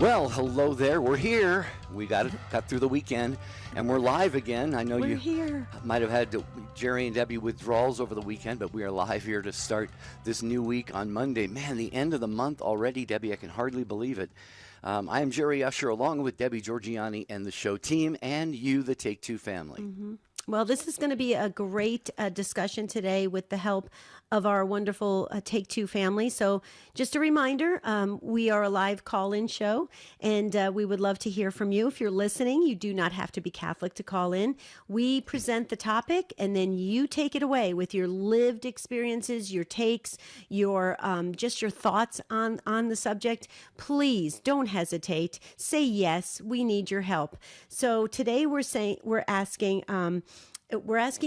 Well, hello there. We're here. We got through the weekend, and we're live again. I know we're here. Might have had Jerry and Debbie withdrawals over the weekend, but we are live here to start this new week on Monday. Man, the end of the month already, Debbie. I can hardly believe it. I am Jerry Usher, along with Debbie Georgiani and the show team, and you, the Take Two family. Mm-hmm. Well, this is going to be a great discussion today with the help of our wonderful Take Two family. So just a reminder, we are a live call-in show, and we would love to hear from you. If you're listening, you do not have to be Catholic to call in. We present the topic, and then you take it away with your lived experiences, your takes, your just your thoughts on the subject. Please don't hesitate. Say yes. We need your help. So today we're asking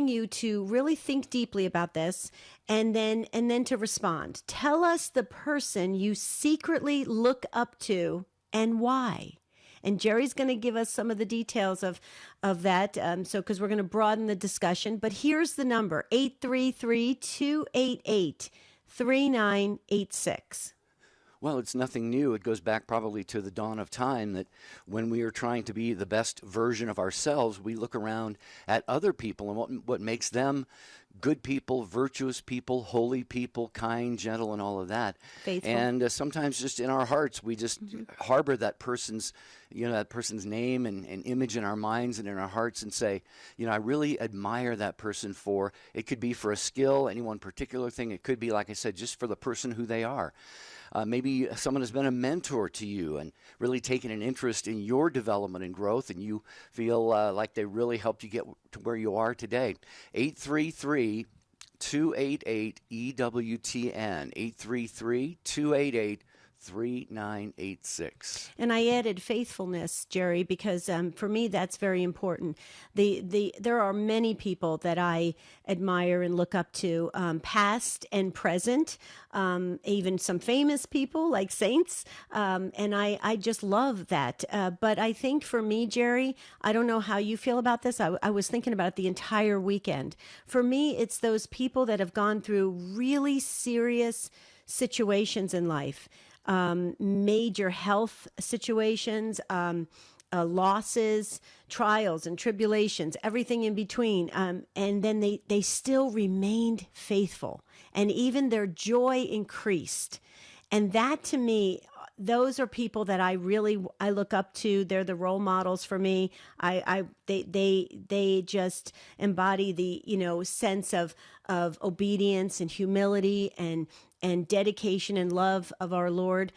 you to really think deeply about this and then to respond. Tell us the person you secretly look up to and why. And Jerry's going to give us some of the details of that, because we're going to broaden the discussion. But here's the number, 833-288-3986. Well, it's nothing new. It goes back probably to the dawn of time that when we are trying to be the best version of ourselves, we look around at other people and what makes them good people, virtuous people, holy people, kind, gentle, and all of that. Faithful. And sometimes just in our hearts, we just harbor that person's name and image in our minds and in our hearts and say, I really admire that person for, it could be for a skill, any one particular thing. It could be, like I said, just for the person who they are. Maybe someone has been a mentor to you and really taken an interest in your development and growth, and you feel like they really helped you get to where you are today. 833-288-EWTN, 833-288-3986. And I added faithfulness, Jerry, because for me that's very important. There are many people that I admire and look up to, past and present, even some famous people like saints, and I just love that. But I think for me, Jerry, I don't know how you feel about this. I was thinking about it the entire weekend. For me, it's those people that have gone through really serious situations in life. Major health situations, losses, trials and tribulations, everything in between. And then they still remained faithful, and even their joy increased. And that, to me, those are people that I look up to. They're the role models for me. They just embody the, sense of obedience and humility and dedication and love of our Lord.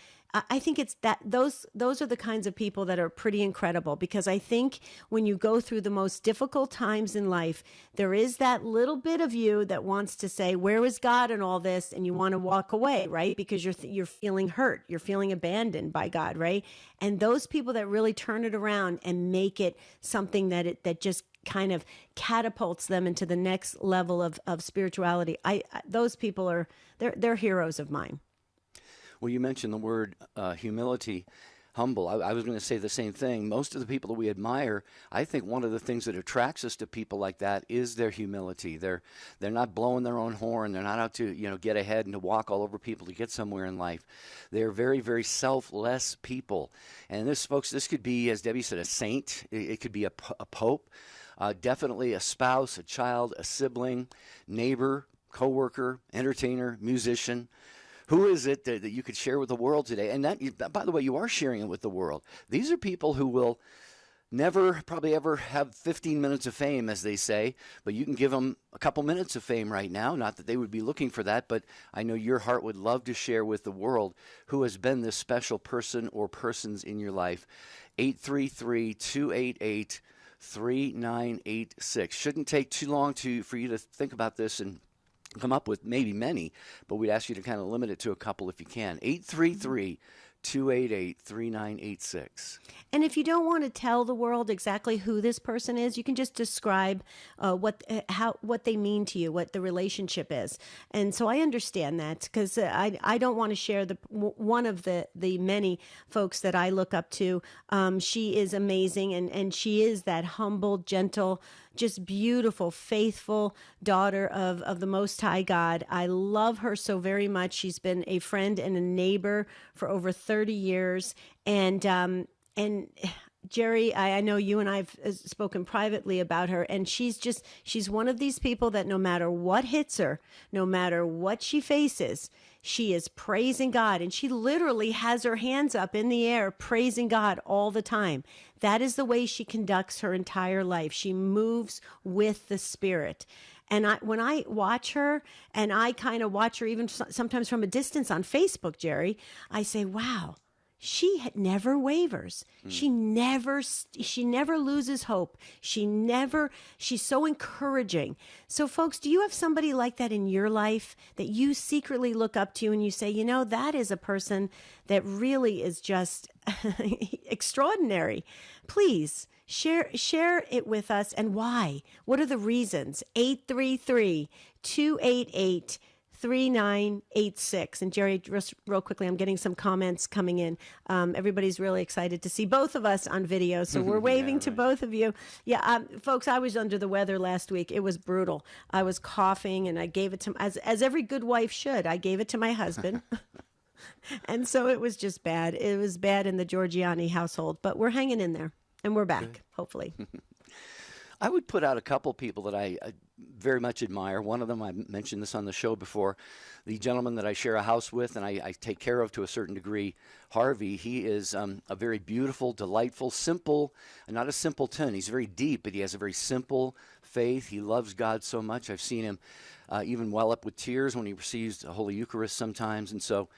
I think it's that those are the kinds of people that are pretty incredible, because I think when you go through the most difficult times in life, there is that little bit of you that wants to say, where is God in all this? And you want to walk away, right? Because you're feeling hurt. You're feeling abandoned by God, right? And those people that really turn it around and make it something that just kind of catapults them into the next level of spirituality. Those people they're heroes of mine. Well, you mentioned the word humility, humble. I was going to say the same thing. Most of the people that we admire, I think one of the things that attracts us to people like that is their humility. They're not blowing their own horn. They're not out to get ahead and to walk all over people to get somewhere in life. They're very, very selfless people. And this could be, as Debbie said, a saint. It could be a pope. Definitely a spouse, a child, a sibling, neighbor, coworker, entertainer, musician. Who is it that you could share with the world today? And that, by the way, you are sharing it with the world. These are people who will never probably ever have 15 minutes of fame, as they say, but you can give them a couple minutes of fame right now. Not that they would be looking for that, but I know your heart would love to share with the world who has been this special person or persons in your life. 833-288-3986. Shouldn't take too long for you to think about this and come up with maybe many, but we'd ask you to kind of limit it to a couple if you can. 833-288-3986. And if you don't want to tell the world exactly who this person is, you can just describe what they mean to you, what the relationship is. And so I understand that, because I don't want to share one of the many folks that I look up to. She is amazing, and she is that humble, gentle, just beautiful, faithful daughter of the Most High God. I love her so very much. She's been a friend and a neighbor for over 30 30 years. And Jerry, I know you and I've spoken privately about her, and she's one of these people that no matter what hits her, no matter what she faces, she is praising God, and she literally has her hands up in the air, praising God all the time. That is the way she conducts her entire life. She moves with the Spirit. And when I watch her, and I kind of watch her even sometimes from a distance on Facebook, Jerry, I say, wow. She never wavers. She never loses hope. She's so encouraging. So folks, do you have somebody like that in your life that you secretly look up to and you say, that is a person that really is just extraordinary? Please share it with us, and why. What are the reasons? 833-288 3986. And Jerry, just real quickly, I'm getting some comments coming in. Everybody's really excited to see both of us on video, so we're waving to both of you. Yeah, folks, I was under the weather last week. It was brutal. I was coughing, and I gave it to, as every good wife should, I gave it to my husband. And so it was just bad. It was bad in the Giorgiani household, but we're hanging in there, and we're back, hopefully. I would put out a couple people that I very much admire. One of them, I mentioned this on the show before, the gentleman that I share a house with and I take care of to a certain degree, Harvey. He is a very beautiful, delightful, simple, not a simpleton. He's very deep, but he has a very simple faith. He loves God so much. I've seen him even well up with tears when he receives the Holy Eucharist sometimes. And so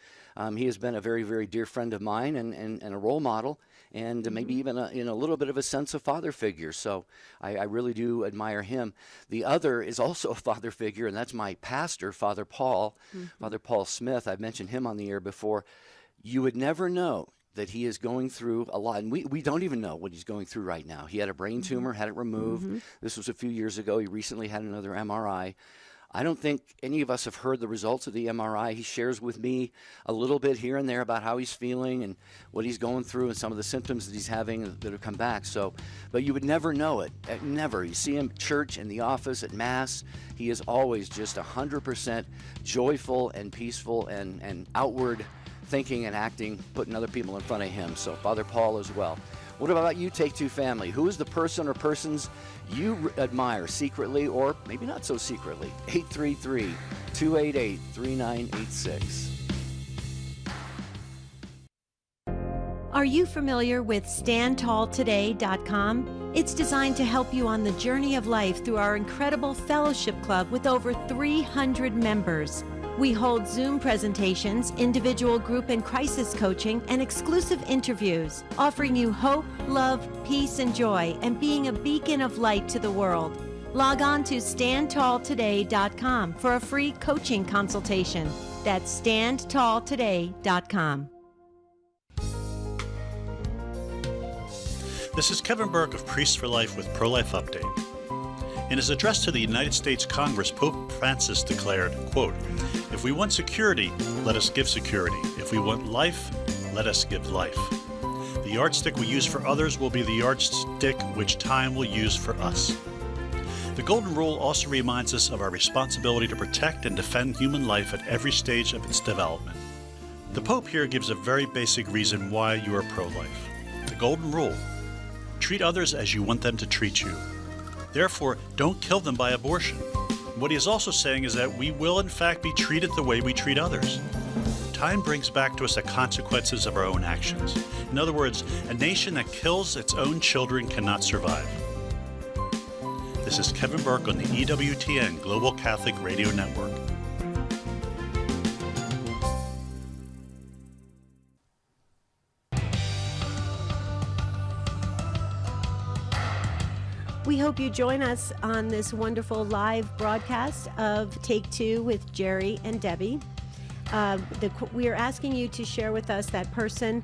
he has been a very, very dear friend of mine and a role model, and maybe even in a little bit of a sense of father figure. So I really do admire him. The other is also a father figure, and that's my pastor, Father Paul, Father Paul Smith. I've mentioned him on the air before. You would never know that he is going through a lot, and we don't even know what he's going through right now. He had a brain tumor, had it removed. This was a few years ago. He recently had another MRI. I don't think any of us have heard the results of the MRI. He shares with me a little bit here and there about how he's feeling and what he's going through and some of the symptoms that he's having that have come back. So, but you would never know it. Never. You see him at church, in the office, at Mass. He is always just 100% joyful and peaceful and outward thinking and acting, putting other people in front of him. So Father Paul as well. What about you, Take Two family? Who is the person or persons you admire secretly, or maybe not so secretly? 833-288-3986. Are you familiar with StandTallToday.com? It's designed to help you on the journey of life through our incredible fellowship club with over 300 members. We hold Zoom presentations, individual, group, and crisis coaching, and exclusive interviews, offering you hope, love, peace, and joy, and being a beacon of light to the world. Log on to StandTallToday.com for a free coaching consultation. That's StandTallToday.com. This is Kevin Burke of Priests for Life with Pro-Life Update. In his address to the United States Congress, Pope Francis declared, quote, "If we want security, let us give security. If we want life, let us give life. The yardstick we use for others will be the yardstick which time will use for us." The Golden Rule also reminds us of our responsibility to protect and defend human life at every stage of its development. The Pope here gives a very basic reason why you are pro-life. The Golden Rule: treat others as you want them to treat you. Therefore, don't kill them by abortion. What he is also saying is that we will in fact be treated the way we treat others. Time brings back to us the consequences of our own actions. In other words, a nation that kills its own children cannot survive. This is Kevin Burke on the EWTN Global Catholic Radio Network. We hope you join us on this wonderful live broadcast of Take Two with Jerry and Debbie. We are asking you to share with us that person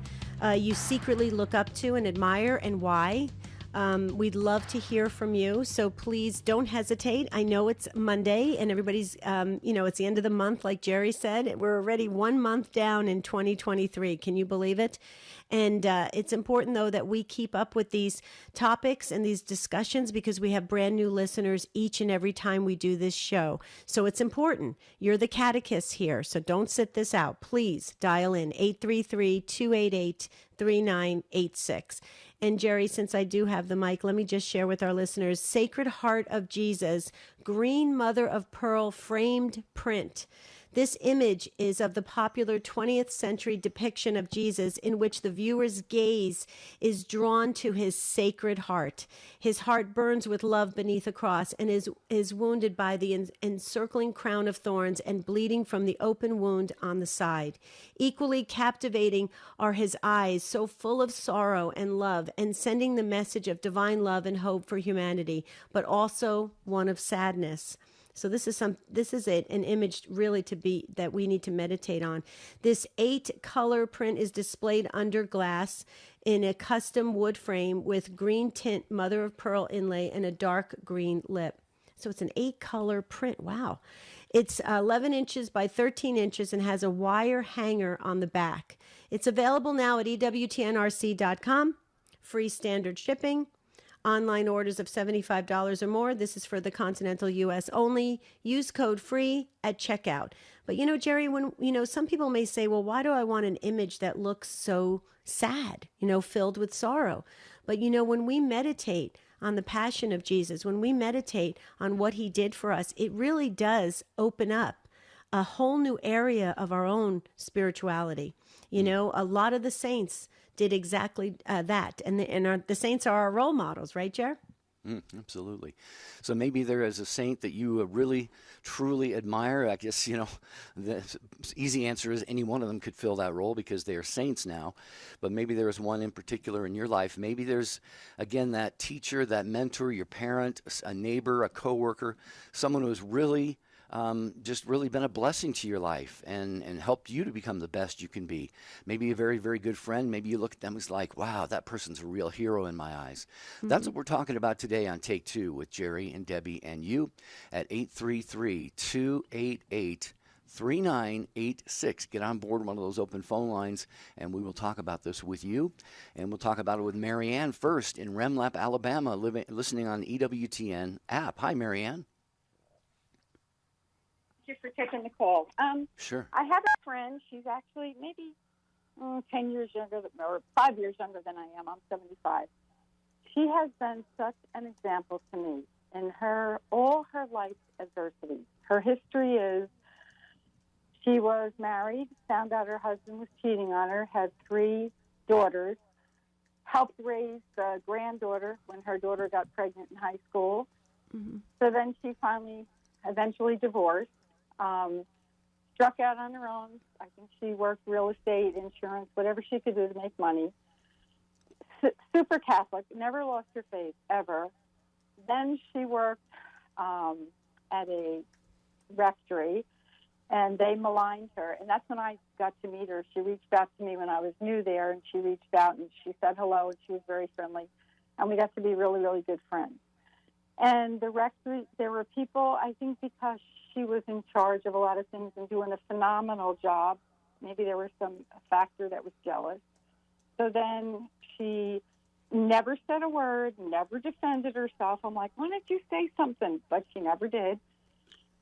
you secretly look up to and admire, and why. We'd love to hear from you, so please don't hesitate. I know it's Monday, and everybody's, it's the end of the month, like Jerry said. We're already 1 month down in 2023. Can you believe it? And it's important, though, that we keep up with these topics and these discussions because we have brand new listeners each and every time we do this show. So it's important. You're the catechists here, so don't sit this out. Please dial in 833-288-3986. And Jerry, since I do have the mic, let me just share with our listeners Sacred Heart of Jesus, green mother of pearl framed print. This image is of the popular 20th century depiction of Jesus in which the viewer's gaze is drawn to his sacred heart. His heart burns with love beneath a cross and is wounded by the encircling crown of thorns and bleeding from the open wound on the side. Equally captivating are his eyes, so full of sorrow and love and sending the message of divine love and hope for humanity, but also one of sadness. So this is an image really that we need to meditate on. This 8-color print is displayed under glass in a custom wood frame with green tint mother of pearl inlay and a dark green lip. So it's an 8-color print. Wow. It's 11 inches by 13 inches and has a wire hanger on the back. It's available now at EWTNRC.com. Free standard shipping. Online orders of $75 or more. This is for the continental U.S. only. Use code FREE at checkout. But Jerry, when some people may say, well, why do I want an image that looks so sad, filled with sorrow? But when we meditate on the passion of Jesus, when we meditate on what he did for us, it really does open up a whole new area of our own spirituality. A lot of the saints did exactly that. And the saints are our role models, right, Jer? Absolutely. So maybe there is a saint that you really, truly admire. I guess, the easy answer is any one of them could fill that role because they are saints now. But maybe there is one in particular in your life. Maybe there's, again, that teacher, that mentor, your parent, a neighbor, a coworker, someone who's really just really been a blessing to your life and helped you to become the best you can be. Maybe a very, very good friend. Maybe you look at them as like, wow, that person's a real hero in my eyes. Mm-hmm. That's what we're talking about today on Take Two with Jerry and Debbie and you at 833-288-3986. Get on board one of those open phone lines, and we will talk about this with you. And we'll talk about it with Marianne first in Remlap, Alabama, listening on the EWTN app. Hi, Marianne. Thank you for taking the call. Sure. I have a friend. She's actually maybe 10 years younger or 5 years younger than I am. I'm 75. She has been such an example to me in all her life's adversity. Her history is she was married, found out her husband was cheating on her, had 3 daughters, helped raise the granddaughter when her daughter got pregnant in high school. Mm-hmm. So then she eventually divorced. Struck out on her own. I think she worked real estate, insurance, whatever she could do to make money. Super Catholic, never lost her faith, ever. Then she worked at a rectory, and they maligned her. And that's when I got to meet her. She reached out to me when I was new there, and she reached out, and she said hello, and she was very friendly. And we got to be really, really good friends. And the rectory, there were people, I think because she was in charge of a lot of things and doing a phenomenal job, maybe there was some factor that was jealous. So then she never said a word, never defended herself. I'm like, why don't you say something? But she never did.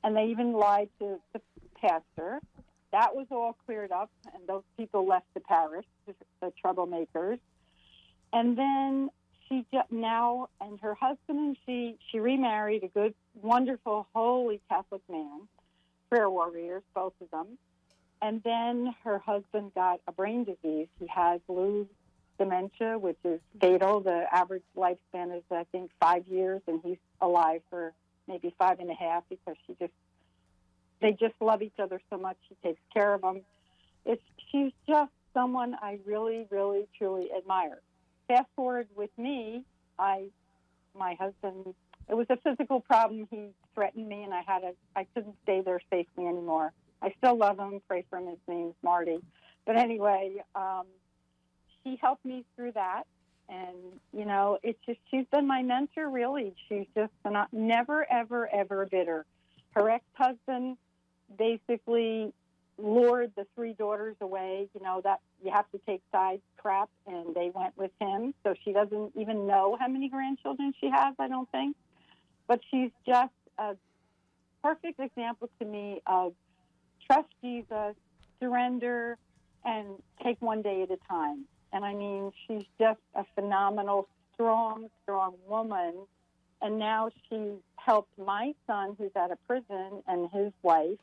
And they even lied to the pastor. That was all cleared up, and those people left the parish, the troublemakers. And then she now, and her husband and she remarried a good, wonderful, holy Catholic man, prayer warriors, both of them. And then her husband got a brain disease. He has Lou dementia, which is fatal. The average lifespan is, I think, 5 years, and he's alive for maybe 5.5 because they just love each other so much. She takes care of them. She's just someone I really, really, truly admire. Fast forward with me, my husband, it was a physical problem. He threatened me, and I couldn't stay there safely anymore. I still love him, pray for him. His name's Marty. But anyway, he helped me through that, And, you know, it's just, she's been my mentor, really. She's just never, ever, ever bitter. Her ex-husband basically lured the 3 daughters away, you know, that you have to take side crap, and they went with him. So she doesn't even know how many grandchildren she has, I don't think. But she's just a perfect example to me of trust Jesus, surrender, and take one day at a time. And I mean, she's just a phenomenal, strong, strong woman. And now she's helped my son, who's out of prison, and his wife.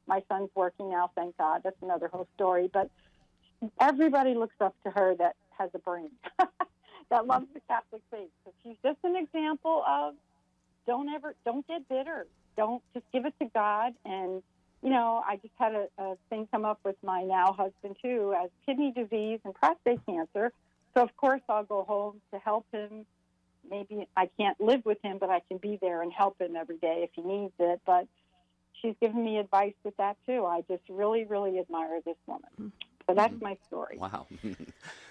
My son's working now, thank God. That's another whole story. But everybody looks up to her that has a brain, that loves the Catholic faith. So she's just an example of don't get bitter. Don't, just give it to God. And, you know, I just had a thing come up with my now husband, too, as kidney disease and prostate cancer. So, of course, I'll go home to help him. Maybe I can't live with him, but I can be there and help him every day if he needs it. But she's given me advice with that, too. I just really, really admire this woman. So that's my story. Wow.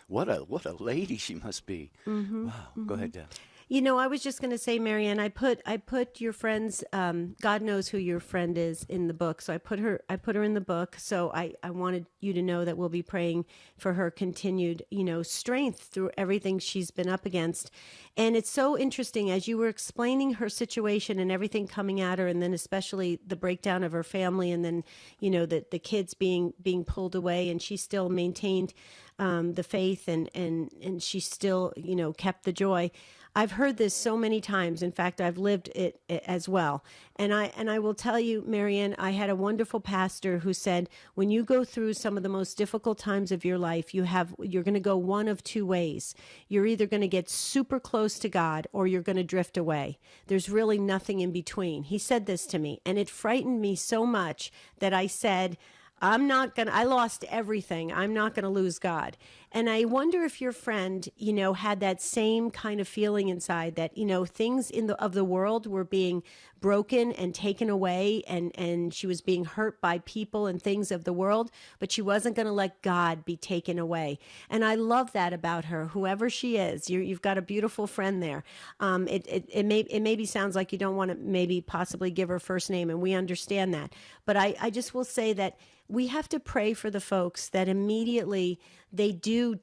What a lady she must be. Mm-hmm. Wow. Go ahead, Deb. You know, I was just going to say, Marianne, I put your friend's, God knows who your friend is, in the book. So I put her in the book. So I wanted you to know that we'll be praying for her continued, you know, strength through everything she's been up against. And it's so interesting as you were explaining her situation and everything coming at her, and then especially the breakdown of her family, and then, you know, the kids being pulled away, and she still maintained the faith, and she still, you know, kept the joy. I've heard this so many times. In fact, I've lived it as well. And I will tell you, Marianne, I had a wonderful pastor who said, when you go through some of the most difficult times of your life, you're going to go one of 2 ways. You're either going to get super close to God, or you're going to drift away. There's really nothing in between. He said this to me, and it frightened me so much that I said, I lost everything. I'm not going to lose God. And I wonder if your friend, you know, had that same kind of feeling inside, that, you know, things of the world were being broken and taken away, and she was being hurt by people and things of the world, but she wasn't going to let God be taken away. And I love that about her, whoever she is. You've got a beautiful friend there. It maybe sounds like you don't want to maybe possibly give her first name, and we understand that. But I just will say that we have to pray for the folks that immediately they do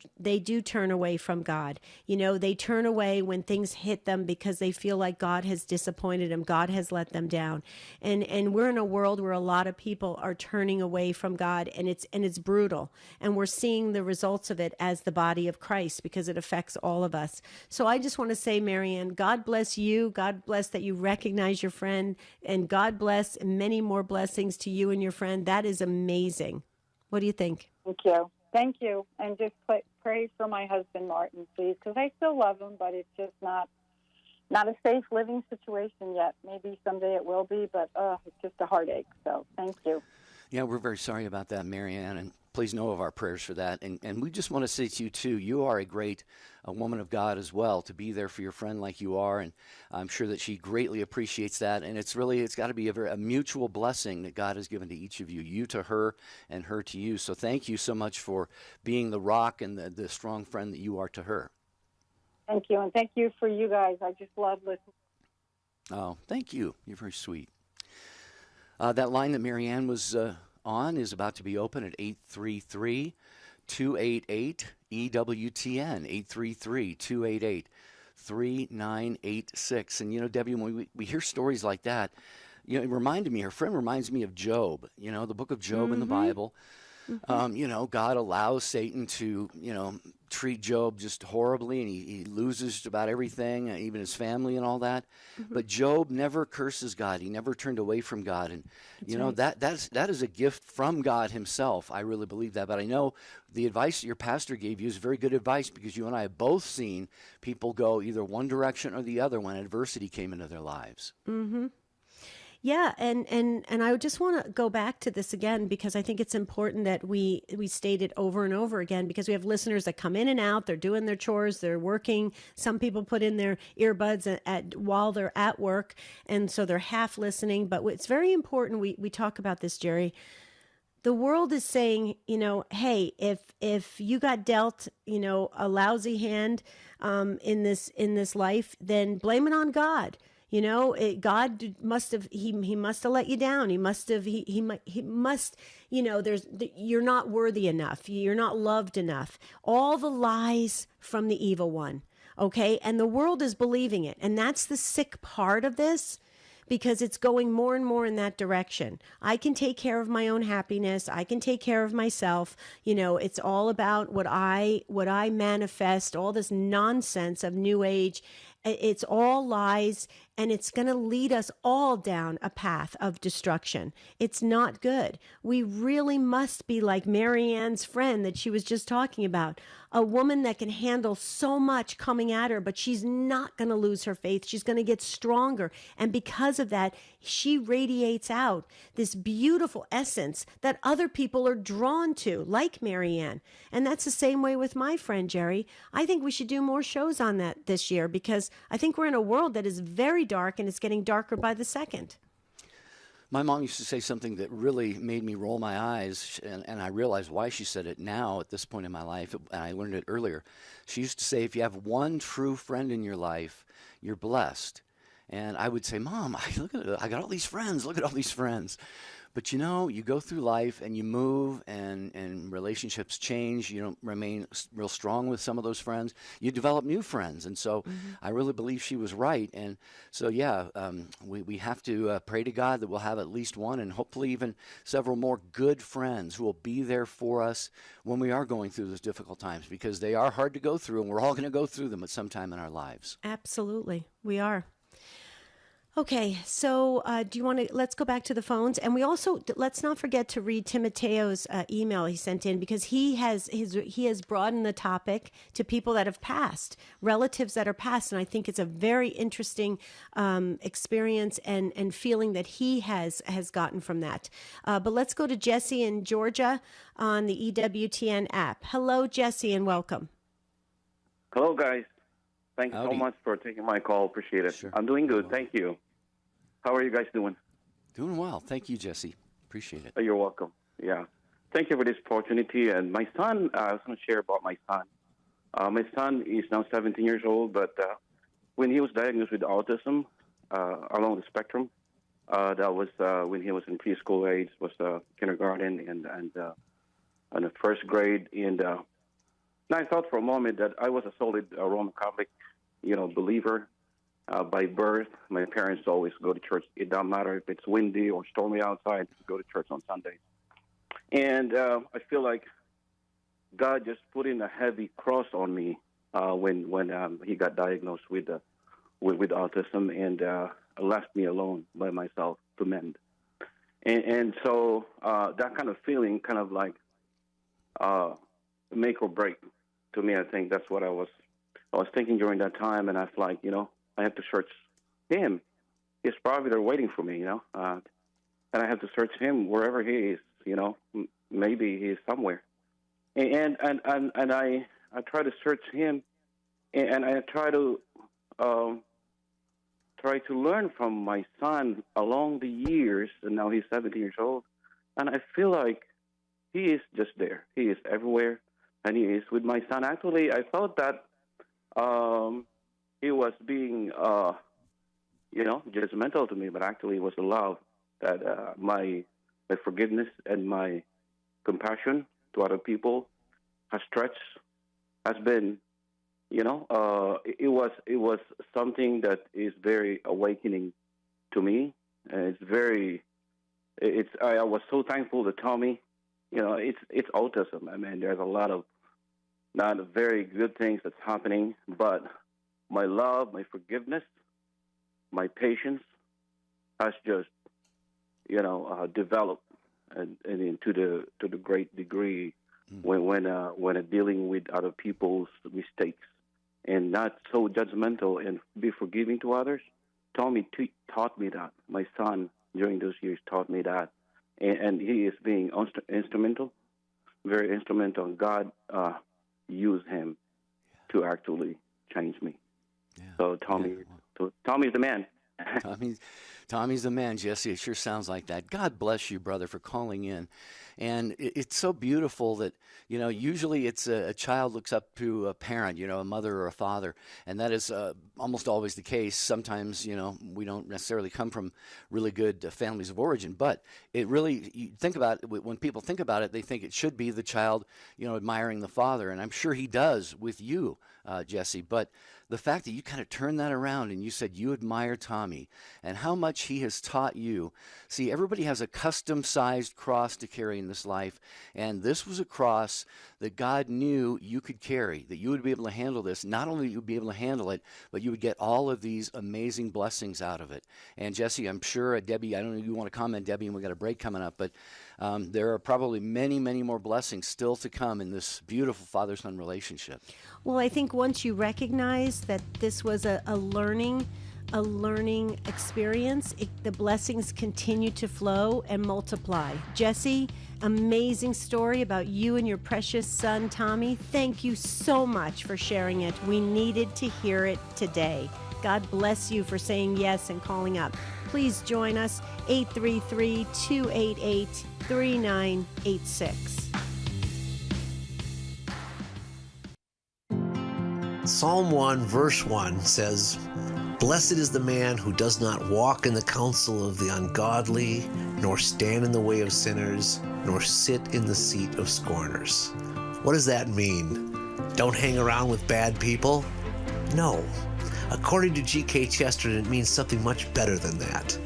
turn away from God. You know, they turn away when things hit them because they feel like God has disappointed them, God has let them down. And we're in a world where a lot of people are turning away from God, and it's brutal. And we're seeing the results of it as the body of Christ, because it affects all of us. So I just want to say, Marianne, God bless you. God bless that you recognize your friend, and God bless many more blessings to you and your friend. That is amazing. What do you think? Thank you. Thank you. And just pray for my husband, Martin, please, because I still love him, but it's just not a safe living situation yet. Maybe someday it will be, but it's just a heartache. So thank you. Yeah, we're very sorry about that, Marianne, and please know of our prayers for that. And we just want to say to you, too, you are a woman of God as well, to be there for your friend like you are, and I'm sure that she greatly appreciates that. And it's got to be a mutual blessing that God has given to each of you to her and her to you. So thank you so much for being the rock and the strong friend that you are to her. Thank you, and thank you for you guys. I just love listening. Oh, thank you. You're very sweet. That line that Marianne was on is about to be open at 833-288-EWTN, 833-288-3986. And, you know, Debbie, when we hear stories like that, you know, her friend reminds me of Job, you know, the book of Job in the Bible. You know, God allows Satan to, you know, treat Job just horribly, and he loses just about everything, even his family and all that. But Job never curses God. He never turned away from God. And, you know, that is a gift from God himself. I really believe that. But I know the advice that your pastor gave you is very good advice, because you and I have both seen people go either one direction or the other when adversity came into their lives. Mm-hmm. Yeah, and I just want to go back to this again, because I think it's important that we state it over and over again, because we have listeners that come in and out. They're doing their chores, they're working. Some people put in their earbuds while they're at work, and so they're half listening. But it's very important we talk about this, Jerry. The world is saying, hey, if you got dealt, a lousy hand in this life, then blame it on God. God must have he must have let you down. He must have he must you're not worthy enough. You're not loved enough. All the lies from the evil one. Okay, and the world is believing it, and that's the sick part of this. Because it's going more and more in that direction. I can take care of my own happiness. I can take care of myself. It's all about what I manifest, all this nonsense of New Age. It's all lies, and it's going to lead us all down a path of destruction. It's not good. We really must be like Marianne's friend that she was just talking about, a woman that can handle so much coming at her, but she's not going to lose her faith. She's going to get stronger. And because of that, she radiates out this beautiful essence that other people are drawn to, like Marianne. And that's the same way with my friend, Jerry. I think we should do more shows on that this year because I think we're in a world that is very dark and it's getting darker by the second. My mom used to say something that really made me roll my eyes, and I realize why she said it now at this point in my life, and I learned it earlier. She used to say, if you have one true friend in your life, you're blessed. And I would say, Mom, I got all these friends. Look at all these friends. But you go through life and you move and relationships change. You don't remain real strong with some of those friends. You develop new friends. And so I really believe she was right. And so, we have to pray to God that we'll have at least one and hopefully even several more good friends who will be there for us when we are going through those difficult times, because they are hard to go through, and we're all going to go through them at some time in our lives. Absolutely. We are. Okay, so do you want to, let's go back to the phones. And we also, let's not forget to read Timoteo's email he sent in, because he has broadened the topic to people that have passed, relatives that are passed. And I think it's a very interesting experience and feeling that he has gotten from that. But let's go to Jesse in Georgia on the EWTN app. Hello, Jesse, and welcome. Hello, guys. Thanks Howdy. so much for taking my call. Appreciate it. Sure. I'm doing good. Thank you. How are you guys doing? Doing well. Thank you, Jesse. Appreciate it. You're welcome. Yeah. Thank you for this opportunity. And my son, I was going to share about my son. My son is now 17 years old, but when he was diagnosed with autism along the spectrum, that was when he was in preschool age, was kindergarten and the first grade. And I thought for a moment that I was a solid Roman Catholic, believer. By birth, my parents always go to church. It doesn't matter if it's windy or stormy outside, go to church on Sundays. And I feel like God just put in a heavy cross on me when he got diagnosed with autism and left me alone by myself to mend. And so that kind of feeling, kind of like make or break to me. I think that's what I was thinking during that time, and I was like, I have to search him. He's probably there waiting for me, and I have to search him wherever he is, maybe he's somewhere. And I try to search him, and I try to learn from my son along the years, and now he's 17 years old, and I feel like he is just there. He is everywhere, and he is with my son. Actually, I thought that he was being, judgmental to me, but actually it was the love that my forgiveness and my compassion to other people has been, it was something that is very awakening to me. And I was so thankful to Tommy. It's autism. I mean, there's a lot of not very good things that's happening, but my love, my forgiveness, my patience has just, developed and to the great degree when dealing with other people's mistakes and not so judgmental and be forgiving to others. Tommy taught me that. My son during those years taught me that, and he is being instrumental, very instrumental. God used him to actually change me. Yeah. So Tommy's the man. Tommy's the man, Jesse. It sure sounds like that. God bless you, brother, for calling in. And it's so beautiful that, usually it's a child looks up to a parent, a mother or a father. And that is almost always the case. Sometimes, we don't necessarily come from really good families of origin. But it really, you think about it, when people think about it, they think it should be the child, admiring the father. And I'm sure he does with you, Jesse. But the fact that you kind of turned that around and you said you admire Tommy and how much he has taught you. See, everybody has a custom-sized cross to carry in this life, and this was a cross that God knew you could carry, that you would be able to handle this. Not only would you be able to handle it, but you would get all of these amazing blessings out of it. And Jesse, I'm sure, Debbie, I don't know if you want to comment, Debbie, and we got a break coming up, but there are probably many, many more blessings still to come in this beautiful father-son relationship. Well, I think once you recognize that this was a learning experience, the blessings continue to flow and multiply. Jesse, amazing story about you and your precious son, Tommy. Thank you so much for sharing it. We needed to hear it today. God bless you for saying yes and calling up. Please join us, 833-288-3986. Psalm 1, verse 1 says, "Blessed is the man who does not walk in the counsel of the ungodly, nor stand in the way of sinners, nor sit in the seat of scorners." What does that mean? Don't hang around with bad people? No. According to G.K. Chesterton, it means something much better than that.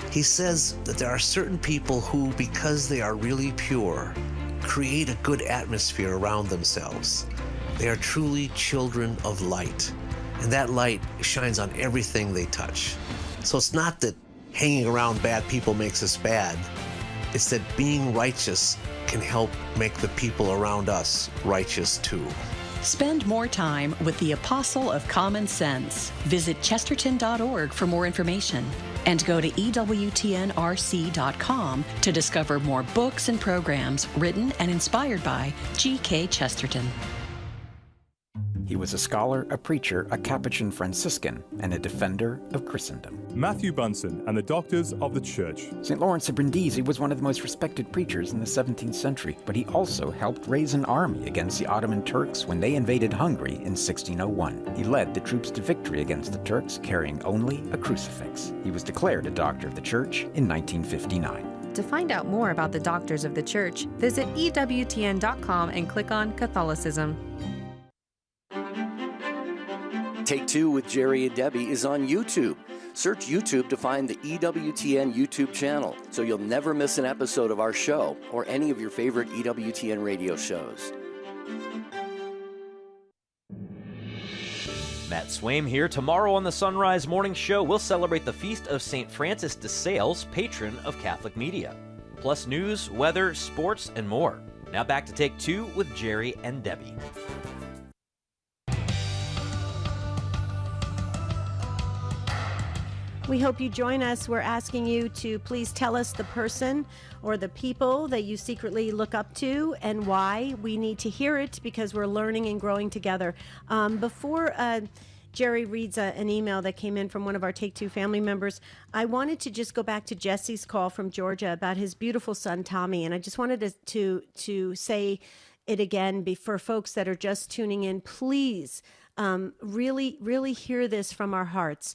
He says that there are certain people who, because they are really pure, create a good atmosphere around themselves. They are truly children of light, and that light shines on everything they touch. So it's not that hanging around bad people makes us bad. It's that being righteous can help make the people around us righteous too. Spend more time with the Apostle of Common Sense. Visit chesterton.org for more information and go to EWTNRC.com to discover more books and programs written and inspired by G.K. Chesterton. He was a scholar, a preacher, a Capuchin Franciscan, and a defender of Christendom. Matthew Bunsen and the Doctors of the Church. St. Lawrence of Brindisi was one of the most respected preachers in the 17th century, but he also helped raise an army against the Ottoman Turks when they invaded Hungary in 1601. He led the troops to victory against the Turks, carrying only a crucifix. He was declared a Doctor of the Church in 1959. To find out more about the Doctors of the Church, visit EWTN.com and click on Catholicism. Take Two with Jerry and Debbie is on YouTube. Search YouTube to find the EWTN YouTube channel so you'll never miss an episode of our show or any of your favorite EWTN radio shows. Matt Swaim here. Tomorrow on the Sunrise Morning Show, we'll celebrate the feast of St. Francis de Sales, patron of Catholic media. Plus news, weather, sports, and more. Now back to Take Two with Jerry and Debbie. We hope you join us. We're asking you to please tell us the person or the people that you secretly look up to and why. We need to hear it because we're learning and growing together. Before Jerry reads an email that came in from one of our Take Two family members, I wanted to just go back to Jesse's call from Georgia about his beautiful son, Tommy. And I just wanted to say it again for folks that are just tuning in. Please really, really hear this from our hearts.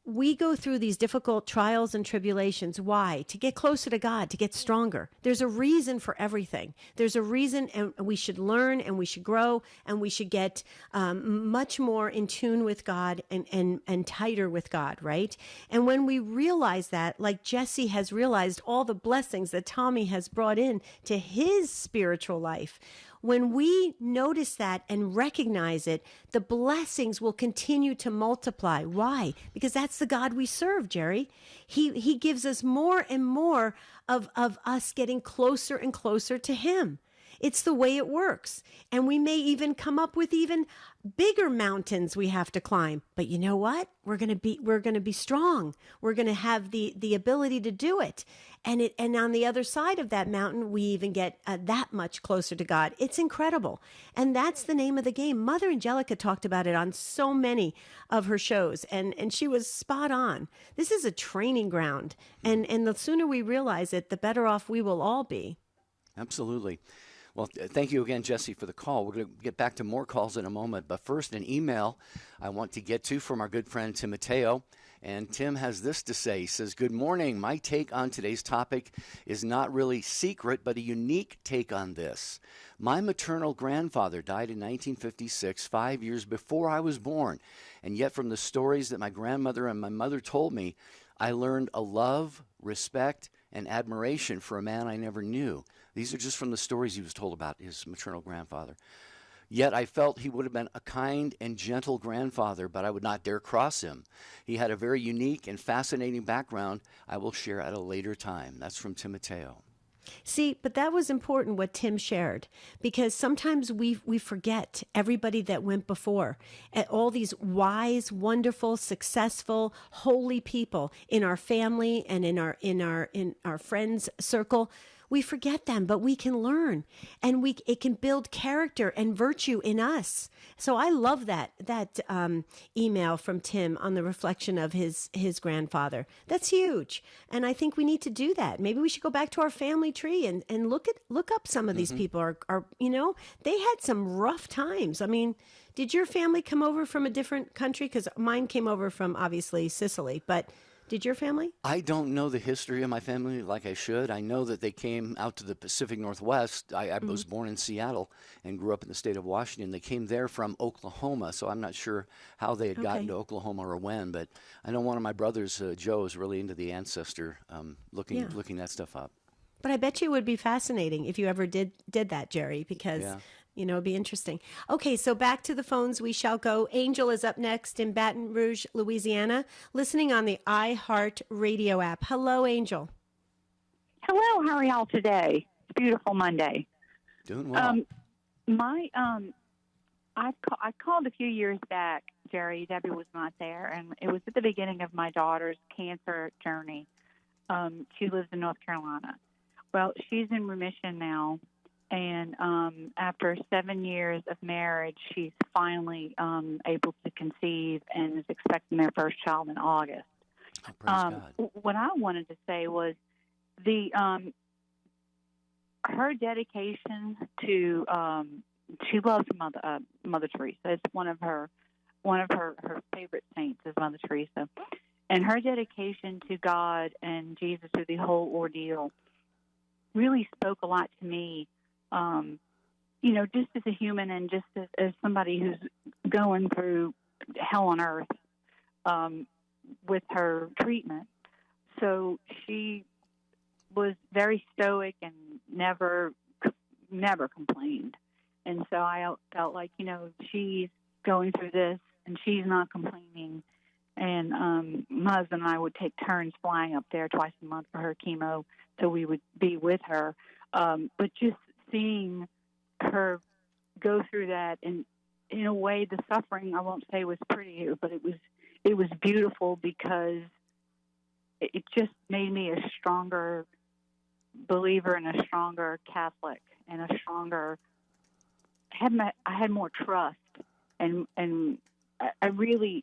We go through these difficult trials and tribulations. Why? To get closer to God, to get stronger. There's a reason for everything. There's a reason, and we should learn, and we should grow, and we should get much more in tune with God and tighter with God, right? And when we realize that, like Jesse has realized all the blessings that Tommy has brought in to his spiritual life, when we notice that and recognize it, the blessings will continue to multiply. Why? Because that's the God we serve, Jerry. He gives us more and more of us getting closer and closer to him. It's the way it works. And we may even come up with even bigger mountains we have to climb. But you know what? We're going to be strong. We're going to have the ability to do it. And on the other side of that mountain, we even get that much closer to God. It's incredible. And that's the name of the game. Mother Angelica talked about it on so many of her shows, and she was spot on. This is a training ground. And the sooner we realize it, the better off we will all be. Absolutely. Well, thank you again, Jesse, for the call. We're going to get back to more calls in a moment. But first, an email I want to get to from our good friend Tim Mateo. And Tim has this to say. He says, "Good morning. My take on today's topic is not really secret, but a unique take on this. My maternal grandfather died in 1956, 5 years before I was born. And yet from the stories that my grandmother and my mother told me, I learned a love, respect, and admiration for a man I never knew." These are just from the stories he was told about his maternal grandfather. "Yet I felt he would have been a kind and gentle grandfather, but I would not dare cross him. He had a very unique and fascinating background I will share at a later time." That's from Tim Mateo. See, but that was important what Tim shared, because sometimes we forget everybody that went before, all these wise, wonderful, successful, holy people in our family and in our friends circle. We forget them, but we can learn, and it can build character and virtue in us. So I love that email from Tim on the reflection of his grandfather. That's huge, and I think we need to do that. Maybe we should go back to our family tree and look up some of these people. Are they had some rough times. I mean, did your family come over from a different country? Because mine came over from obviously Sicily, but. Did your family? I don't know the history of my family like I should. I know that they came out to the Pacific Northwest. I was born in Seattle and grew up in the state of Washington. They came there from Oklahoma, so I'm not sure how they had gotten to Oklahoma or when, but I know one of my brothers, Joe, is really into the ancestor, looking that stuff up. But I bet you it would be fascinating if you ever did that, Jerry, because... Yeah. It'd be interesting. Okay, so back to the phones we shall go. Angel is up next in Baton Rouge, Louisiana, listening on the iHeart Radio app. Hello, Angel. Hello, how are y'all today? It's a beautiful Monday. Doing well. I called a few years back, Jerry. Debbie was not there, and it was at the beginning of my daughter's cancer journey. She lives in North Carolina. Well, she's in remission now. And after 7 years of marriage, she's finally able to conceive and is expecting their first child in August. Oh, praise God. What I wanted to say was her dedication to she loves Mother Teresa. It's one of her favorite saints is Mother Teresa, and her dedication to God and Jesus through the whole ordeal really spoke a lot to me. Just as a human and just as somebody who's going through hell on earth with her treatment. So she was very stoic and never complained. And so I felt like, she's going through this and she's not complaining. And my husband and I would take turns flying up there twice a month for her chemo, so we would be with her. But just seeing her go through that, and in a way, the suffering, I won't say was pretty, but it was beautiful, because it just made me a stronger believer and a stronger Catholic and a stronger. I had more trust, and I really,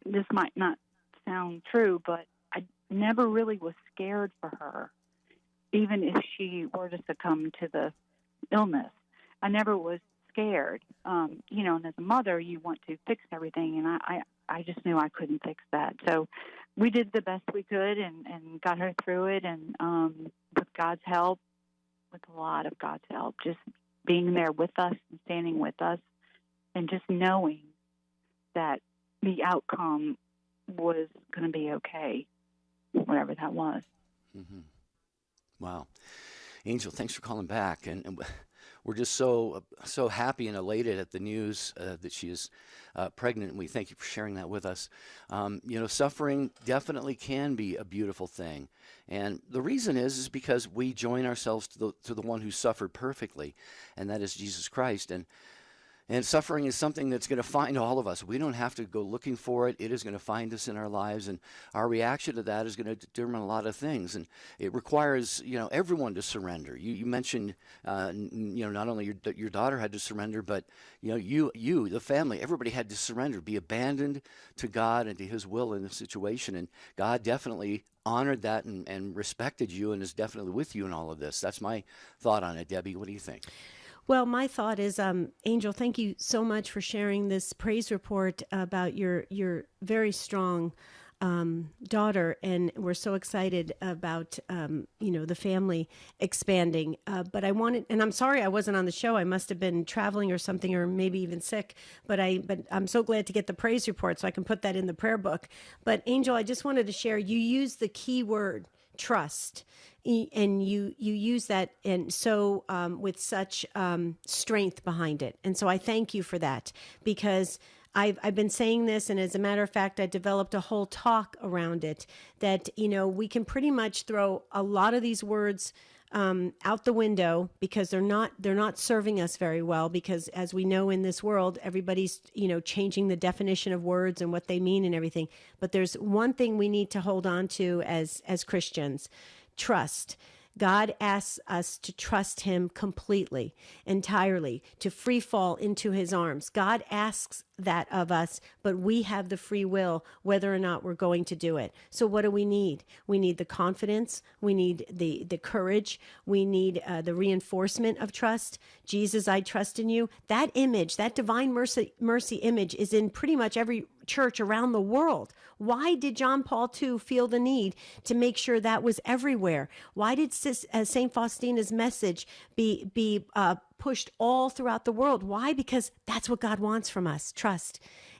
this might not sound true, but I never really was scared for her, even if she were to succumb to the illness. I never was scared. And as a mother, you want to fix everything, and I just knew I couldn't fix that. So we did the best we could and got her through it, and with God's help, with a lot of God's help, just being there with us and standing with us, and just knowing that the outcome was going to be okay, whatever that was. Mm-hmm. Wow. Angel, thanks for calling back. And we're just so happy and elated at the news that she is pregnant, and we thank you for sharing that with us. Suffering definitely can be a beautiful thing, and the reason is because we join ourselves to the one who suffered perfectly, and that is Jesus Christ. And suffering is something that's going to find all of us. We don't have to go looking for it. It is going to find us in our lives, and our reaction to that is going to determine a lot of things. And it requires, everyone to surrender. You mentioned, not only your daughter had to surrender, but you, the family, everybody had to surrender, be abandoned to God and to His will in the situation. And God definitely honored that and respected you, and is definitely with you in all of this. That's my thought on it, Debbie. What do you think? Well, my thought is, Angel, thank you so much for sharing this praise report about your very strong daughter, and we're so excited about the family expanding. But I wanted, and I'm sorry I wasn't on the show. I must have been traveling or something, or maybe even sick. But I'm so glad to get the praise report so I can put that in the prayer book. But Angel, I just wanted to share. You used the key word trust. And you use that and so with such strength behind it. And so I thank you for that, because I've been saying this, and as a matter of fact, I developed a whole talk around it, that, we can pretty much throw a lot of these words out the window, because they're not serving us very well, because as we know in this world, everybody's, changing the definition of words and what they mean and everything. But there's one thing we need to hold on to as Christians: trust. God asks us to trust Him completely, entirely, to free fall into His arms. God asks that of us, but we have the free will whether or not we're going to do it. So what do we need? We need the confidence. We need the courage. We need the reinforcement of trust. Jesus, I trust in you. That image, that divine mercy image, is in pretty much every church around the world. Why did John Paul II feel the need to make sure that was everywhere? Why did St. Faustina's message be pushed all throughout the world? Why? Because that's what God wants from us, trust.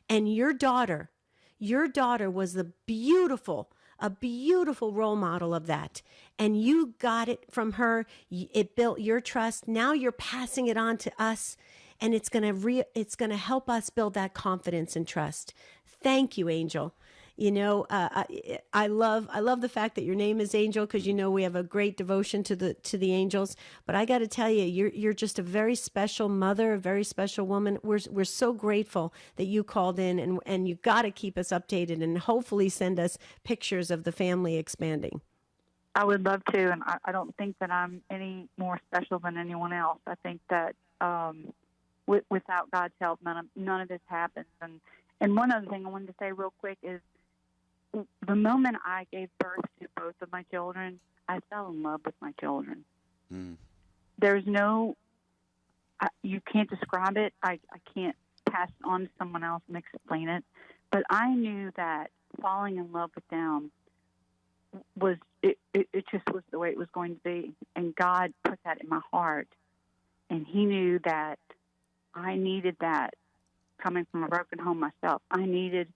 And your daughter was a beautiful role model of that. And you got it from her. It built your trust. Now you're passing it on to us, and it's going to help us build that confidence and trust. Thank you, Angel. I love the fact that your name is Angel, because we have a great devotion to the angels. But I got to tell you, you're just a very special mother, a very special woman. We're so grateful that you called in, and you got to keep us updated, and hopefully send us pictures of the family expanding. I would love to, and I don't think that I'm any more special than anyone else. I think that without God's help, none of this happens. And one other thing I wanted to say real quick is, the moment I gave birth to both of my children, I fell in love with my children. Mm. There's you can't describe it. I can't pass it on to someone else and explain it. But I knew that falling in love with them it just was the way it was going to be. And God put that in my heart. And He knew that I needed that, coming from a broken home myself. I needed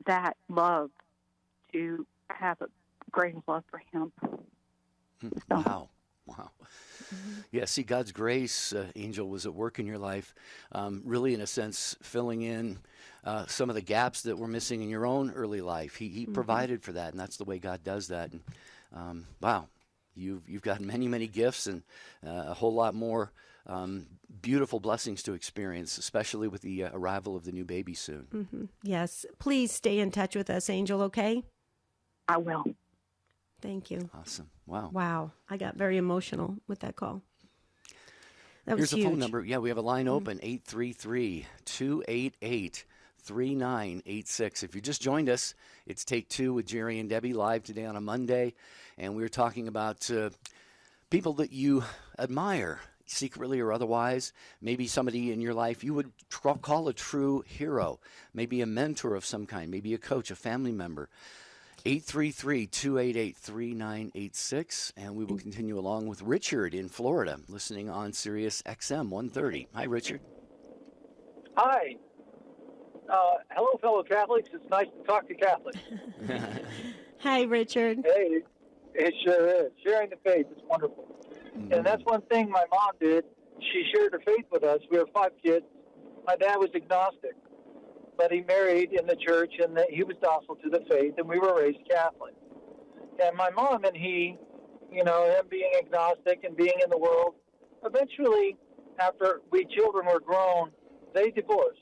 that love to have a great love for Him. So. Wow. Yeah, see, God's grace, Angel, was at work in your life, really, in a sense, filling in some of the gaps that were missing in your own early life. He provided for that, and that's the way God does that. And wow, you've got many, many gifts, and a whole lot more beautiful blessings to experience, especially with the arrival of the new baby soon. Mm-hmm. Yes. Please stay in touch with us, Angel, okay? I will. Thank you. Awesome. Wow. Wow. I got very emotional with that call. That was Here's huge. the phone number. Yeah, we have a line open, 833-288-3986. If you just joined us, it's Take Two with Jerry and Debbie, live today on a Monday. And we're talking about people that you admire, secretly or otherwise. Maybe somebody in your life you would call a true hero, maybe a mentor of some kind, maybe a coach, a family member. 833-288-3986, and we will continue along with Richard in Florida, listening on Sirius XM 130. Hi, Richard. Hi. Hello, fellow Catholics. It's nice to talk to Catholics. Hi, Richard. Hey, it sure is. Sharing the faith is wonderful. Mm-hmm. And that's one thing my mom did. she shared her faith with us. We were 5 kids. My dad was agnostic, but he married in the church, and he was docile to the faith, and we were raised Catholic. And my mom and he, him being agnostic and being in the world, eventually, after we children were grown, they divorced.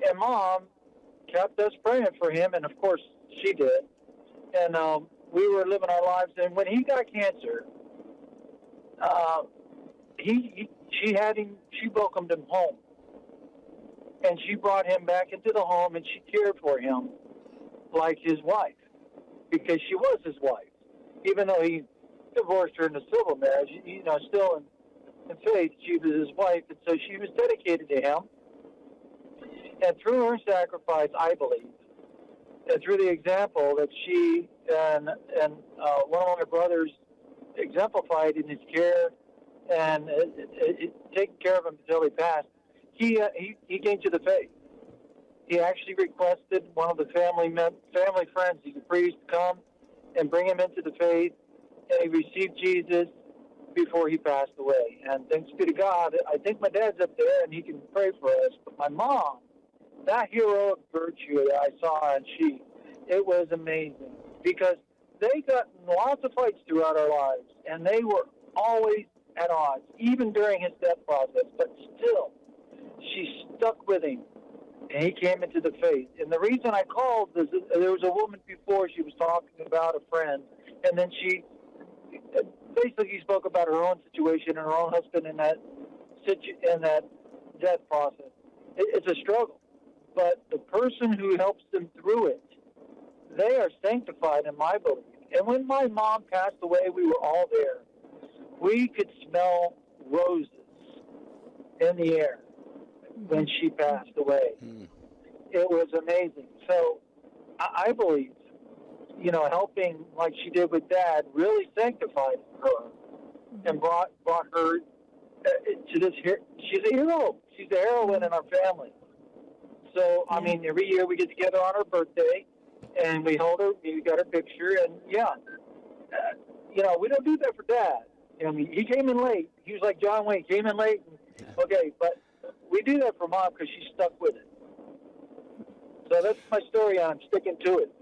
And Mom kept us praying for him, and of course she did. And we were living our lives. And when he got cancer, she welcomed him home. And she brought him back into the home, and she cared for him like his wife, because she was his wife. Even though he divorced her in a civil marriage, still in faith, she was his wife, and so she was dedicated to him. And through her sacrifice, I believe, and through the example that she and one of my brothers exemplified in his care and taking care of him until he passed, he came to the faith. He actually requested one of the family friends, he's a priest, come and bring him into the faith, and he received Jesus before he passed away. And thanks be to God, I think my dad's up there and he can pray for us. But my mom, that heroic virtue that I saw, and it was amazing, because they got lots of fights throughout our lives, and they were always at odds, even during his death process. But still, she stuck with him, and he came into the faith. And the reason I called is there was a woman before, she was talking about a friend, and then she basically spoke about her own situation and her own husband in that death process. It's a struggle, but the person who helps them through it, they are sanctified in my belief. And when my mom passed away, we were all there. We could smell roses in the air when she passed away. It was amazing. So I believe, helping like she did with Dad really sanctified her and brought her to this. She's a hero. She's a heroine in our family. So, I mean, every year we get together on her birthday, and we hold her, we got her picture, and we don't do that for Dad. I mean, he came in late. He was like John Wayne, came in late. Okay, but we do that for Mom because she's stuck with it. So that's my story, and I'm sticking to it.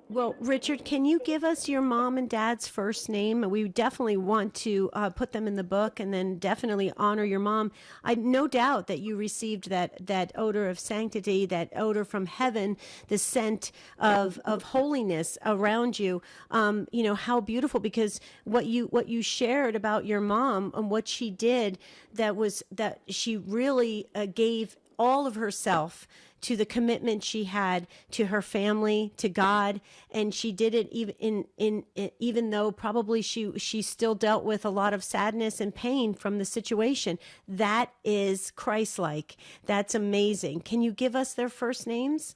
Well, Richard, can you give us your mom and dad's first name? We definitely want to put them in the book, and then definitely honor your mom. I no doubt that you received that odor of sanctity, that odor from heaven, the scent of holiness around you. How beautiful, because what you shared about your mom and what she did, that she really gave all of herself to the commitment she had to her family, to God, and she did it even though probably she still dealt with a lot of sadness and pain from the situation. That is Christ-like. That's amazing. Can you give us their first names?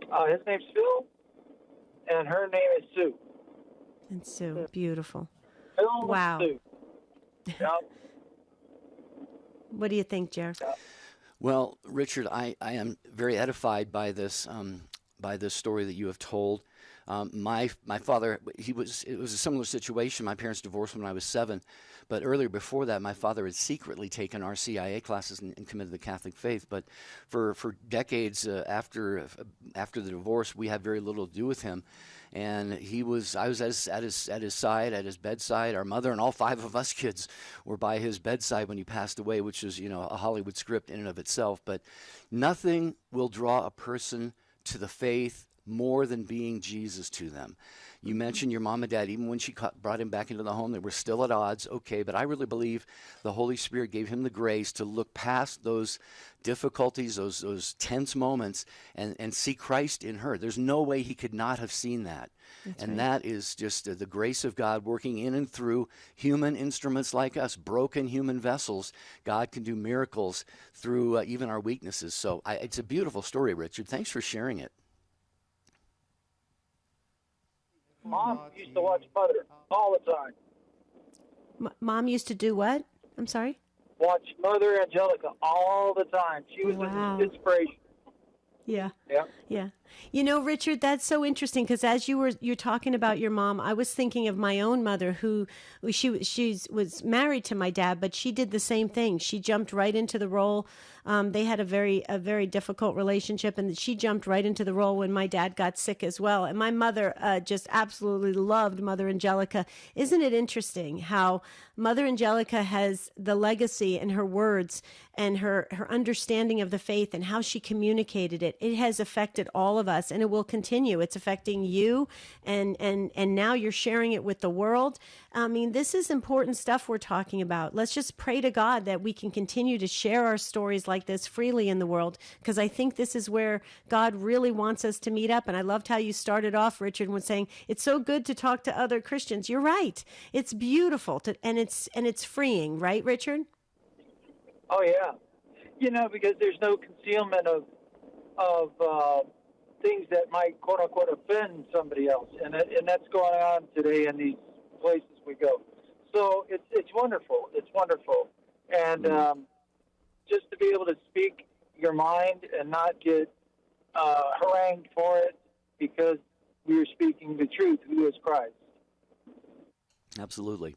His name's Phil, and her name is Sue. And Sue, beautiful. Phil wow. And Sue. Yep. What do you think, Jer? Yep. Well, Richard, I am very edified by this story that you have told. My father, it was a similar situation. My parents divorced when I was 7, but earlier before that, my father had secretly taken our CIA classes and committed the Catholic faith. But for decades after the divorce, we had very little to do with him. And I was at his side, at his bedside. Our mother and all 5 of us kids were by his bedside when he passed away, which is, a Hollywood script in and of itself. But nothing will draw a person to the faith more than being Jesus to them. You mentioned your mom and dad. Even when she brought him back into the home, they were still at odds. Okay, but I really believe the Holy Spirit gave him the grace to look past those difficulties, those tense moments, and see Christ in her. There's no way he could not have seen that. That's right. That is just the grace of God working in and through human instruments like us, broken human vessels. God can do miracles through even our weaknesses. So it's a beautiful story, Richard. Thanks for sharing it. Mom used to watch Mother all the time. Mom used to do what? I'm sorry? Watch Mother Angelica all the time. She was an inspiration. Yeah. Yeah. Yeah. You know, Richard, that's so interesting because as you're talking about your mom, I was thinking of my own mother who she was married to my dad, but she did the same thing. She jumped right into the role. They had a very difficult relationship, and she jumped right into the role when my dad got sick as well. And my mother just absolutely loved Mother Angelica. Isn't it interesting how Mother Angelica has the legacy and her words and her understanding of the faith and how she communicated it? It has affected all of us, and it will continue. It's affecting you, and now you're sharing it with the world. I mean, this is important stuff we're talking about. Let's just pray to God that we can continue to share our stories like this freely in the world, because I think this is where God really wants us to meet up. And I loved how you started off, Richard, with saying it's so good to talk to other Christians. You're right. It's beautiful and it's freeing, right, Richard? Oh yeah, because there's no concealment of things that might quote unquote offend somebody else, and that's going on today in these places we go. So it's wonderful. It's wonderful, and just to be able to speak your mind and not get harangued for it because we're speaking the truth, who is Christ. Absolutely.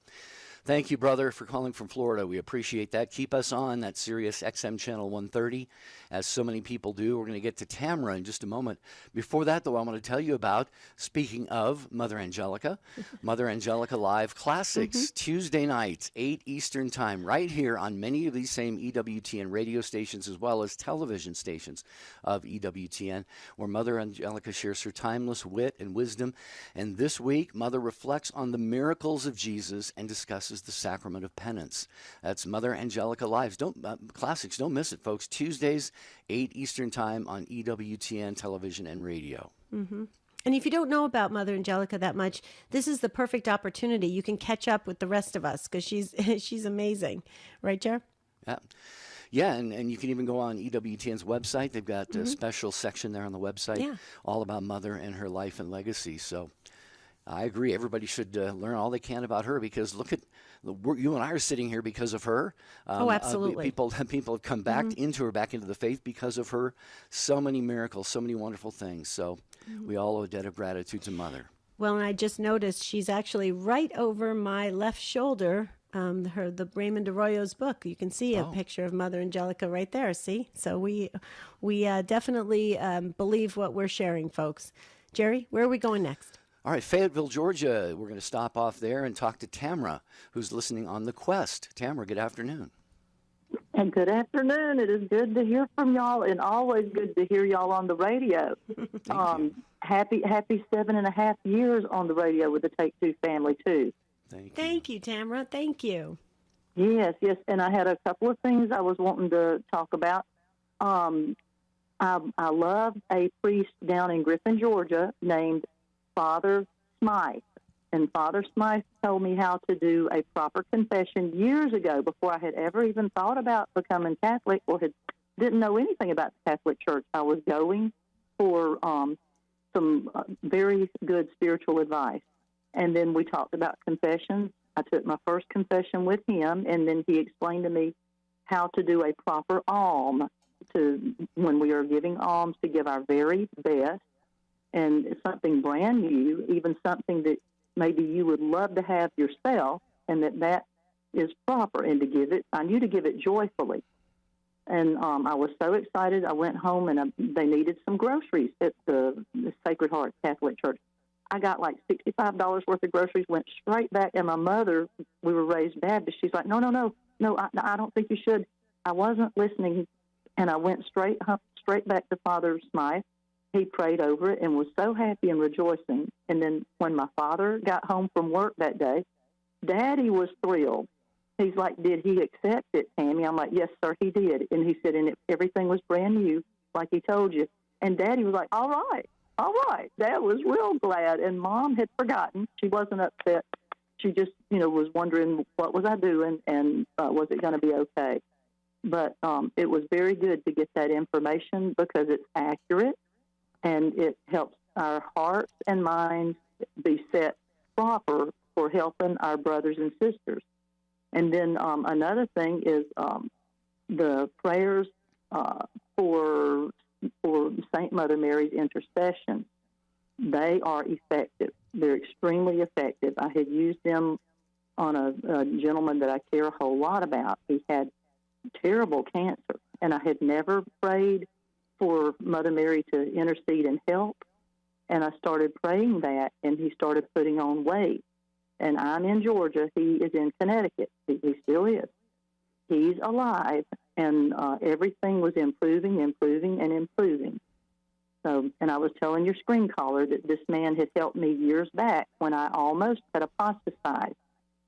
Thank you, brother, for calling from Florida. We appreciate that. Keep us on that Sirius XM channel 130, as so many people do. We're going to get to Tamara in just a moment. Before that, though, I want to tell you about, speaking of Mother Angelica, Mother Angelica Live Classics, Tuesday nights, 8 Eastern Time, right here on many of these same EWTN radio stations as well as television stations of EWTN, where Mother Angelica shares her timeless wit and wisdom. And this week, Mother reflects on the miracles of Jesus and discusses the sacrament of penance. That's Mother Angelica Lives. Classics. Don't miss it, folks. Tuesdays, 8 Eastern Time on EWTN television and radio. Mm-hmm. And if you don't know about Mother Angelica that much, this is the perfect opportunity. You can catch up with the rest of us because she's amazing. Right, Jer? Yeah. Yeah, and you can even go on EWTN's website. They've got a special section there on the website all about Mother and her life and legacy. So I agree. Everybody should learn all they can about her, because look at you and I are sitting here because of her. Oh, absolutely. People have come back into the faith because of her. So many miracles, so many wonderful things. So we all owe a debt of gratitude to Mother. Well, and I just noticed she's actually right over my left shoulder. The Raymond Arroyo's book. You can see a picture of Mother Angelica right there. See, so we definitely believe what we're sharing, folks. Jerry, where are we going next? All right, Fayetteville, Georgia. We're going to stop off there and talk to Tamara, who's listening on The Quest. Tamara, good afternoon. And good afternoon. It is good to hear from y'all, and always good to hear y'all on the radio. Happy 7.5 years on the radio with the Take Two family, too. Thank you, Tamara. Thank you. Yes. And I had a couple of things I was wanting to talk about. I love a priest down in Griffin, Georgia, named Father Smythe. And Father Smythe told me how to do a proper confession years ago, before I had ever even thought about becoming Catholic or didn't know anything about the Catholic Church. I was going for some very good spiritual advice. And then we talked about confessions. I took my first confession with him, and then he explained to me how to do a proper alm, when we are giving alms, to give our very best, and it's something brand new, even something that maybe you would love to have yourself, and that is proper, and I knew to give it joyfully. And I was so excited. I went home, and they needed some groceries at the Sacred Heart Catholic Church. I got like $65 worth of groceries, went straight back, and my mother, we were raised Baptist, she's like, no, I don't think you should. I wasn't listening, and I went straight back to Father Smythe. He prayed over it and was so happy and rejoicing. And then when my father got home from work that day, Daddy was thrilled. He's like, did he accept it, Tammy? I'm like, yes, sir, he did. And he said, and everything was brand new, like he told you. And Daddy was like, all right. Dad was real glad. And Mom had forgotten. She wasn't upset. She just, was wondering, what was I doing, and was it going to be okay? But it was very good to get that information, because it's accurate, and it helps our hearts and minds be set proper for helping our brothers and sisters. And then another thing is the prayers for for Saint Mother Mary's intercession. They are effective. They're extremely effective. I had used them on a gentleman that I care a whole lot about. He had terrible cancer, and I had never prayed for Mother Mary to intercede and help. And I started praying that, and he started putting on weight. And I'm in Georgia. He is in Connecticut. He still is. He's alive, and everything was improving. So, and I was telling your screen caller that this man had helped me years back when I almost had apostatized.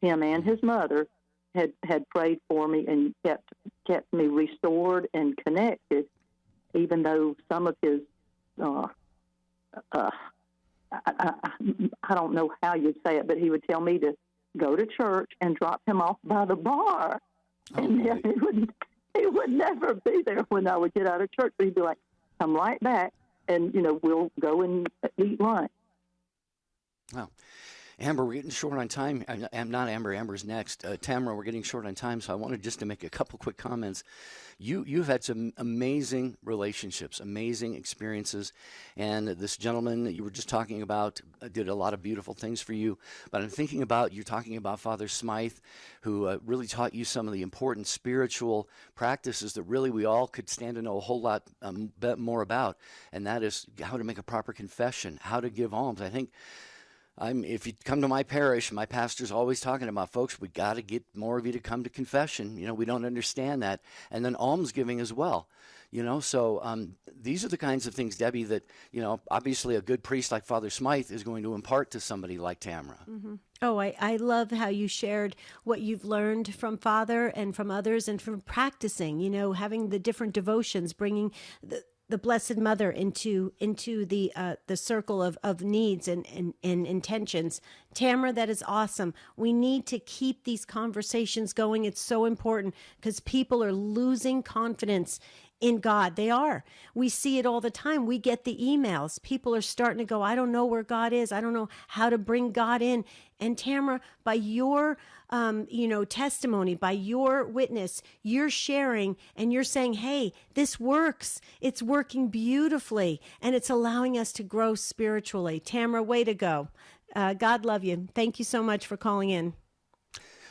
Him and his mother had prayed for me and kept me restored and connected, even though some of his, I don't know how you'd say it, but he would tell me to go to church and drop him off by the bar. And then he would never be there when I would get out of church. But he'd be like, come right back, and, we'll go and eat lunch. Wow. Amber, we're getting short on time. Not Amber. Amber's next. Tamara, we're getting short on time, so I wanted just to make a couple quick comments. You've had some amazing relationships, amazing experiences, and this gentleman that you were just talking about did a lot of beautiful things for you. But I'm thinking about, you're talking about Father Smythe, who really taught you some of the important spiritual practices that really we all could stand to know a whole lot more about, and that is how to make a proper confession, how to give alms. I think if you come to my parish, my pastor's always talking about, folks, we got to get more of you to come to confession. We don't understand that. And then almsgiving as well. So these are the kinds of things, Debbie, that, obviously a good priest like Father Smythe is going to impart to somebody like Tamara. Mm-hmm. Oh, I love how you shared what you've learned from Father and from others and from practicing, having the different devotions, bringing the Blessed Mother into the circle of needs and intentions. Tamara, that is awesome. We need to keep these conversations going. It's so important because people are losing confidence in God. They are. We see it all the time. We get the emails. People are starting to go, I don't know where God is. I don't know how to bring God in. And Tamara, by your testimony, by your witness, you're sharing and you're saying, hey, this works. It's working beautifully, and it's allowing us to grow spiritually. Tamara, way to go. God love you. Thank you so much for calling in.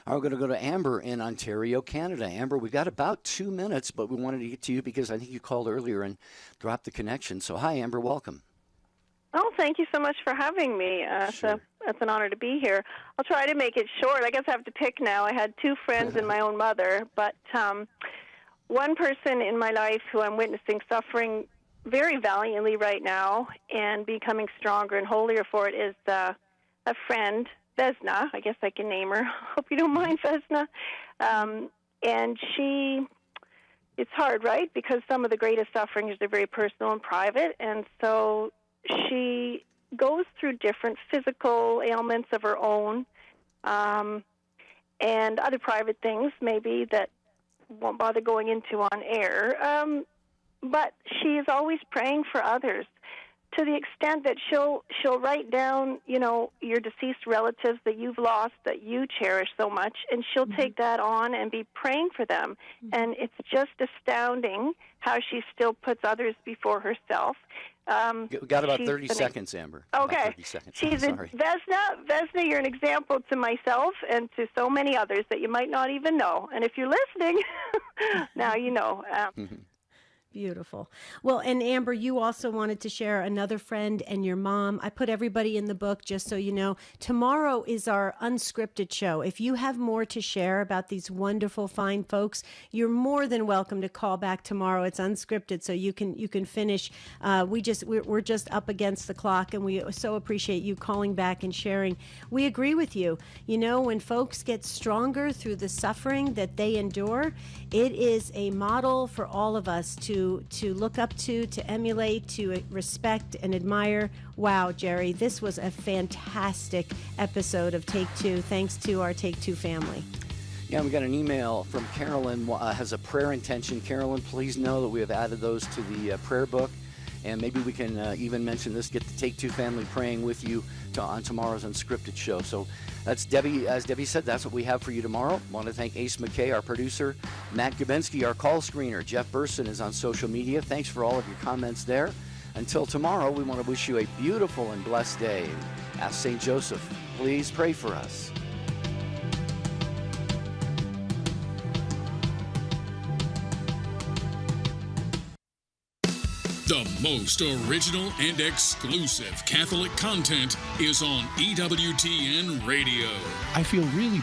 We're going to go to Amber in Ontario, Canada. Amber, we've got about 2 minutes, but we wanted to get to you because I think you called earlier and dropped the connection. So hi, Amber, welcome. Oh, thank you so much for having me. Sure. So it's an honor to be here. I'll try to make it short. I guess I have to pick now. I had two friends and my own mother, but one person in my life who I'm witnessing suffering very valiantly right now and becoming stronger and holier for it is a friend, Vesna. I guess I can name her. Hope you don't mind, Vesna. And it's hard, right? Because some of the greatest sufferings are very personal and private, and so she goes through different physical ailments of her own and other private things maybe that won't bother going into on air. But she is always praying for others to the extent that she'll write down, your deceased relatives that you've lost that you cherish so much, and she'll take that on and be praying for them. And it's just astounding how she still puts others before herself. Got about 30 seconds, Amber. Okay. About 30 seconds. She's Sorry. Vesna, you're an example to myself and to so many others that you might not even know. And if you're listening, now you know. Beautiful. Well, and Amber, you also wanted to share another friend and your mom. I put everybody in the book just so you know. Tomorrow is our unscripted show. If you have more to share about these wonderful, fine folks, you're more than welcome to call back tomorrow. It's unscripted, so you can finish. We're just up against the clock, and we so appreciate you calling back and sharing. We agree with you. When folks get stronger through the suffering that they endure, it is a model for all of us to look up to emulate, to respect and admire. Wow, Jerry, this was a fantastic episode of Take Two. Thanks to our Take Two family. Yeah, we got an email from Carolyn, has a prayer intention. Carolyn, please know that we have added those to the prayer book. And maybe we can even mention this, get the Take Two family praying with you on tomorrow's Unscripted show. So that's Debbie. As Debbie said, that's what we have for you tomorrow. I want to thank Ace McKay, our producer, Matt Gabensky, our call screener. Jeff Burson is on social media. Thanks for all of your comments there. Until tomorrow, we want to wish you a beautiful and blessed day. Ask St. Joseph, please pray for us. The most original and exclusive Catholic content is on EWTN Radio. I feel really